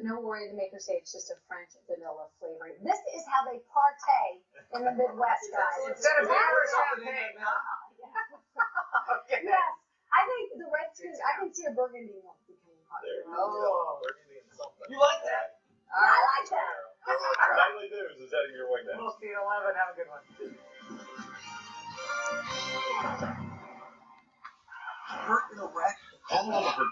no worry, the makers say it's just a French vanilla flavoring. This is how they partay in the Midwest, guys. Instead of Irish champagne, huh? Okay. Yes, I think the Redskins, I can see a burgundy one becoming popular. Oh, burgundy and something. You like that? I like that. Nightly News is heading your way next. We'll see you at 11. Have a good one. Hurt in a wreck? Call Oliver.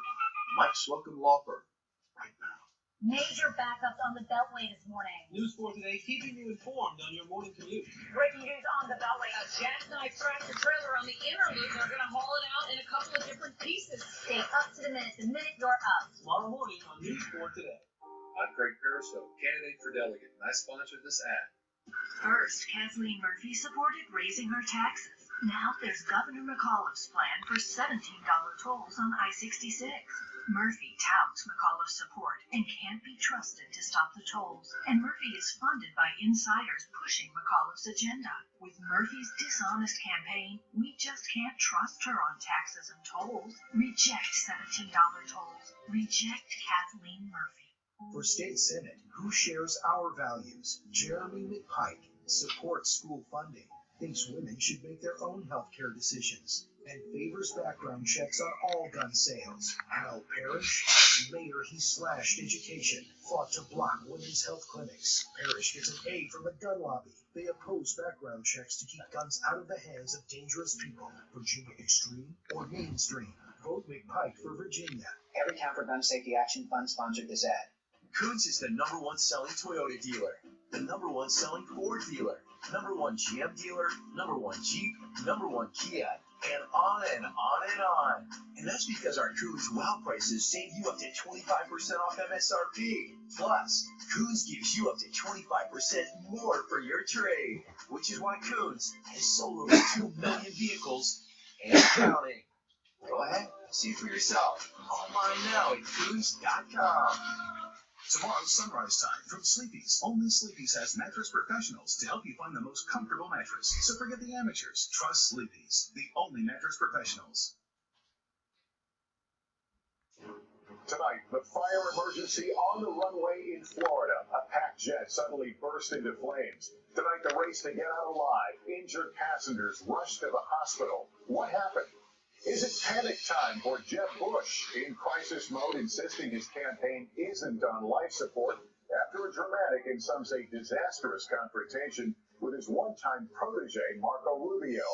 Mike Slocum Law Firm. Right now. Major backups on the Beltway this morning. News 4 Today, keeping you informed on your morning commute. Breaking news on the Beltway. A jackknife tractor trailer on the inner loop. They're going to haul it out in a couple of different pieces. Stay up to the minute you're up. Tomorrow morning on News 4 Today. I'm Craig Periscope, candidate for delegate, and I sponsored this ad. First, Kathleen Murphy supported raising her taxes. Now there's Governor McAuliffe's plan for $17 tolls on I-66. Murphy touts McAuliffe's support and can't be trusted to stop the tolls. And Murphy is funded by insiders pushing McAuliffe's agenda. With Murphy's dishonest campaign, we just can't trust her on taxes and tolls. Reject $17 tolls. Reject Kathleen Murphy. For state senate, who shares our values? Jeremy McPike supports school funding, thinks women should make their own healthcare decisions, and favors background checks on all gun sales. Hal Parrish, as mayor, he slashed education, fought to block women's health clinics. Parrish gets an A from the gun lobby. They oppose background checks to keep guns out of the hands of dangerous people. Virginia extreme or mainstream? Vote McPike for Virginia. Everytown for Gun Safety Action Fund sponsored this ad. Coons is the #1 selling Toyota dealer, the #1 selling Ford dealer, #1 GM dealer, #1 Jeep, #1 Kia, and on and on and on. And that's because our Coons wow prices save you up to 25% off MSRP. Plus, Coons gives you up to 25% more for your trade, which is why Coons has sold over 2 million vehicles and counting. Go ahead, see for yourself. Online now at Coons.com. Tomorrow's sunrise time from Sleepy's. Only Sleepy's has mattress professionals to help you find the most comfortable mattress. So forget the amateurs. Trust Sleepy's, the only mattress professionals. Tonight, the fire emergency on the runway in Florida. A packed jet suddenly burst into flames. Tonight, the race to get out alive. Injured passengers rushed to the hospital. What happened? Is it panic time for Jeb Bush in crisis mode, insisting his campaign isn't on life support after a dramatic and some say disastrous confrontation with his one-time protege, Marco Rubio?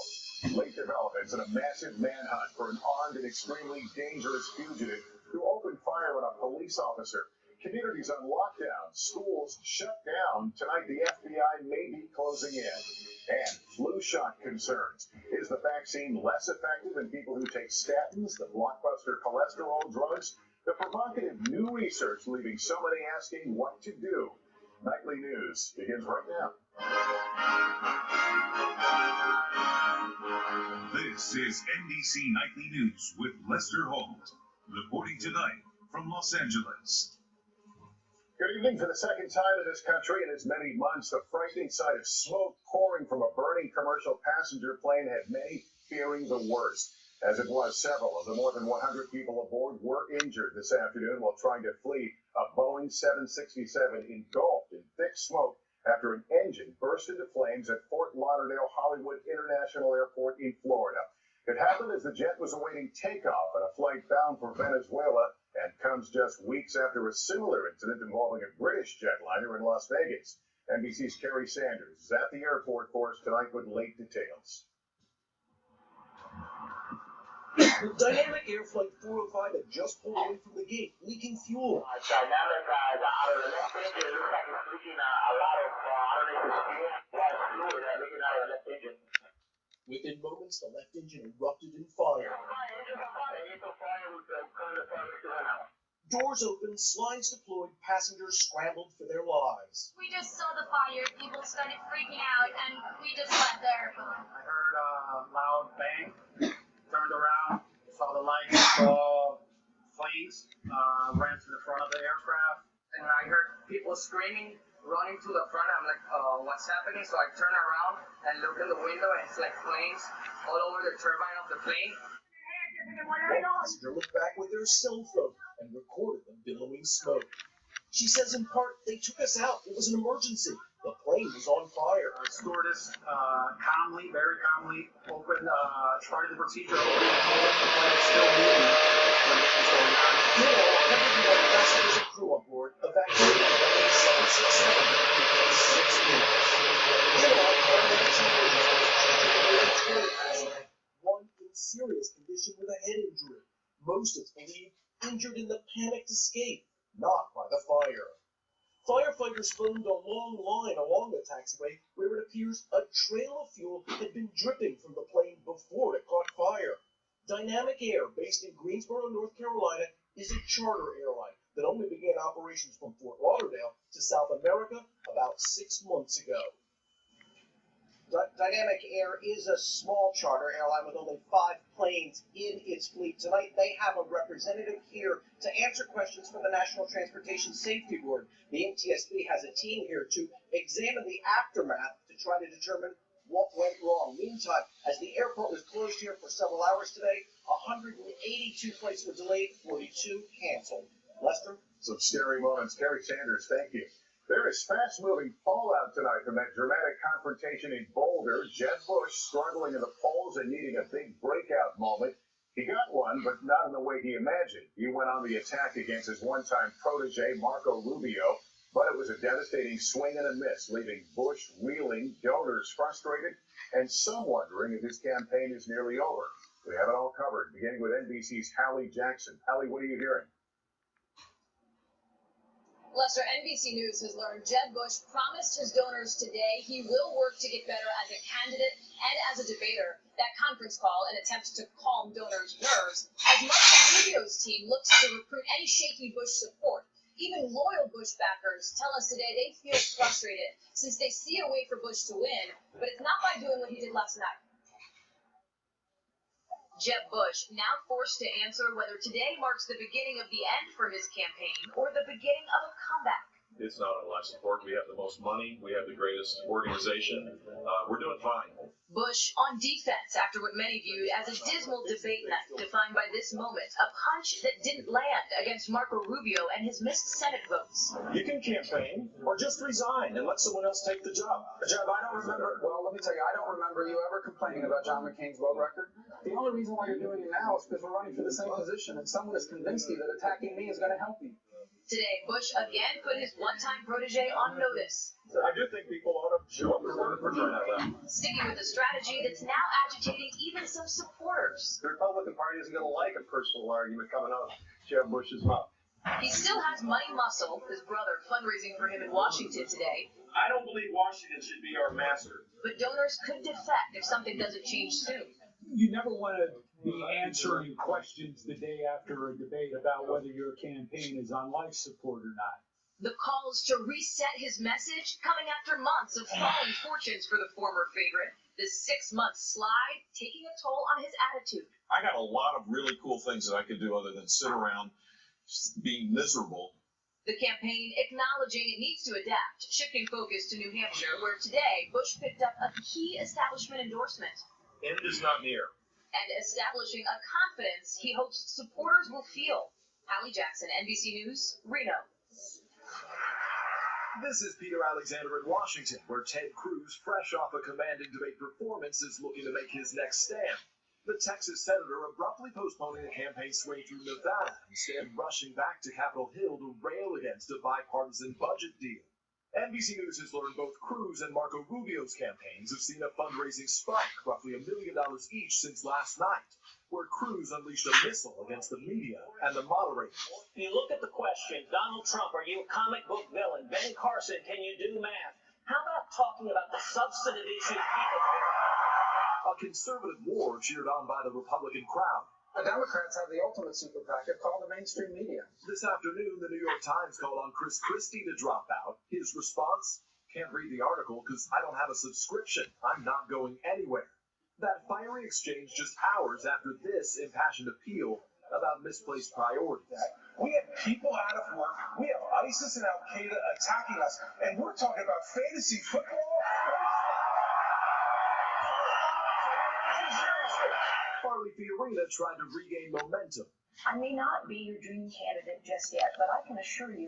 Late developments in a massive manhunt for an armed and extremely dangerous fugitive who opened fire on a police officer. Communities on lockdown, schools shut down. Tonight, the FBI may be closing in. And flu shot concerns. Is the vaccine less effective in people who take statins, the blockbuster cholesterol drugs? The provocative new research leaving so many asking what to do. Nightly News begins right now. This is NBC Nightly News with Lester Holt, reporting tonight from Los Angeles. Good evening. For the second time in this country in as many months, the frightening sight of smoke pouring from a burning commercial passenger plane had many fearing the worst. As it was, several of the more than 100 people aboard were injured this afternoon while trying to flee a Boeing 767 engulfed in thick smoke after an engine burst into flames at Fort Lauderdale Hollywood International Airport in Florida. It happened as the jet was awaiting takeoff on a flight bound for Venezuela and comes just weeks after a similar incident involving a British jetliner in Las Vegas. NBC's Kerry Sanders is at the airport for us tonight with late details. The Dynamic Air Flight 405 had just pulled away from the gate, leaking fuel. Dynamic out of the left engine. It looks like it's leaking a lot of, I don't know if it's fuel, fluid leaking out of the left engine. Within moments, the left engine erupted in fire. Doors open, slides deployed, passengers scrambled for their lives. We just saw the fire, people started freaking out, and we just left the airport. I heard a loud bang, turned around, saw the lights, saw flames, ran to the front of the aircraft, and I heard people screaming, running to the front. I'm like, what's happening? So I turn around and look in the window, and it's like flames all over the turbine of the plane. One passenger looked back with their cell phone and recorded the billowing smoke. She says in part, they took us out. It was an emergency. The plane was on fire. Stewardess calmly, very calmly, started the procedure, opened the door, the plane was still moving when this was going on. Meanwhile, 101 passengers and crew on board evacuated on Boeing 767 in 6 minutes. Meanwhile, one in serious condition with a head injury. Most, it's believed, injured in the panicked escape, not by the fire. Firefighters filmed a long line along the taxiway where it appears a trail of fuel had been dripping from the plane before it caught fire. Dynamic Air, based in Greensboro, North Carolina, is a charter airline that only began operations from Fort Lauderdale to South America about 6 months ago. Dynamic Air is a small charter airline with only 5 planes in its fleet. Tonight, they have a representative here to answer questions from the National Transportation Safety Board. The NTSB has a team here to examine the aftermath to try to determine what went wrong. Meantime, as the airport was closed here for several hours today, 182 flights were delayed, 42 canceled. Lester? Some scary moments. Kerry Sanders, thank you. There is fast-moving fallout tonight from that dramatic confrontation in Boulder. Jeb Bush struggling in the polls and needing a big breakout moment. He got one, but not in the way he imagined. He went on the attack against his one-time protege, Marco Rubio, but it was a devastating swing and a miss, leaving Bush reeling, donors frustrated, and some wondering if his campaign is nearly over. We have it all covered, beginning with NBC's Hallie Jackson. Hallie, what are you hearing? Lester, NBC News has learned Jeb Bush promised his donors today he will work to get better as a candidate and as a debater. That conference call, an attempt to calm donors' nerves, as Marco Rubio's team looks to recruit any shaky Bush support. Even loyal Bush backers tell us today they feel frustrated since they see a way for Bush to win, but it's not by doing what he did last night. Jeb Bush now forced to answer whether today marks the beginning of the end for his campaign or the beginning of a comeback. It's not a lot of support. We have the most money. We have the greatest organization. We're doing fine. Bush on defense after what many viewed as a dismal debate night, defined by this moment, a punch that didn't land against Marco Rubio and his missed Senate votes. You can campaign or just resign and let someone else take the job. Jeb, I don't remember, well, let me tell you, I don't remember you ever complaining about John McCain's vote record. The only reason why you're doing it now is because we're running for the same position and someone has convinced you that attacking me is going to help you. Today, Bush again put his one-time protege on notice. I do think people ought to show up for crying out loud. Sticking with a strategy that's now agitating even some supporters. The Republican Party isn't going to like a personal argument coming out of Jeb Bush's mouth. He still has money muscle, his brother fundraising for him in Washington today. I don't believe Washington should be our master. But donors could defect if something doesn't change soon. You never want to be answering questions the day after a debate about whether your campaign is on life support or not. The calls to reset his message coming after months of falling fortunes for the former favorite. This 6-month slide taking a toll on his attitude. I got a lot of really cool things that I could do other than sit around being miserable. The campaign acknowledging it needs to adapt, shifting focus to New Hampshire, where today Bush picked up a key establishment endorsement. End is not near. And establishing a confidence he hopes supporters will feel. Hallie Jackson, NBC News, Reno. This is Peter Alexander in Washington, where Ted Cruz, fresh off a commanding debate performance, is looking to make his next stand. The Texas senator abruptly postponing a campaign swing through Nevada, instead rushing back to Capitol Hill to rail against a bipartisan budget deal. NBC News has learned both Cruz and Marco Rubio's campaigns have seen a fundraising spike, roughly $1 million each since last night, where Cruz unleashed a missile against the media and the moderators. If you look at the question, Donald Trump, are you a comic book villain? Ben Carson, can you do math? How about talking about the substantive issues people care about? A conservative war cheered on by the Republican crowd. The Democrats have the ultimate super PAC called the mainstream media. This afternoon, the New York Times called on Chris Christie to drop out. His response? Can't read the article because I don't have a subscription. I'm not going anywhere. That fiery exchange just hours after this impassioned appeal about misplaced priorities. We have people out of work. We have ISIS and Al-Qaeda attacking us. And we're talking about fantasy football? Farley Fiorina tried to regain momentum. I may not be your dream candidate just yet, but I can assure you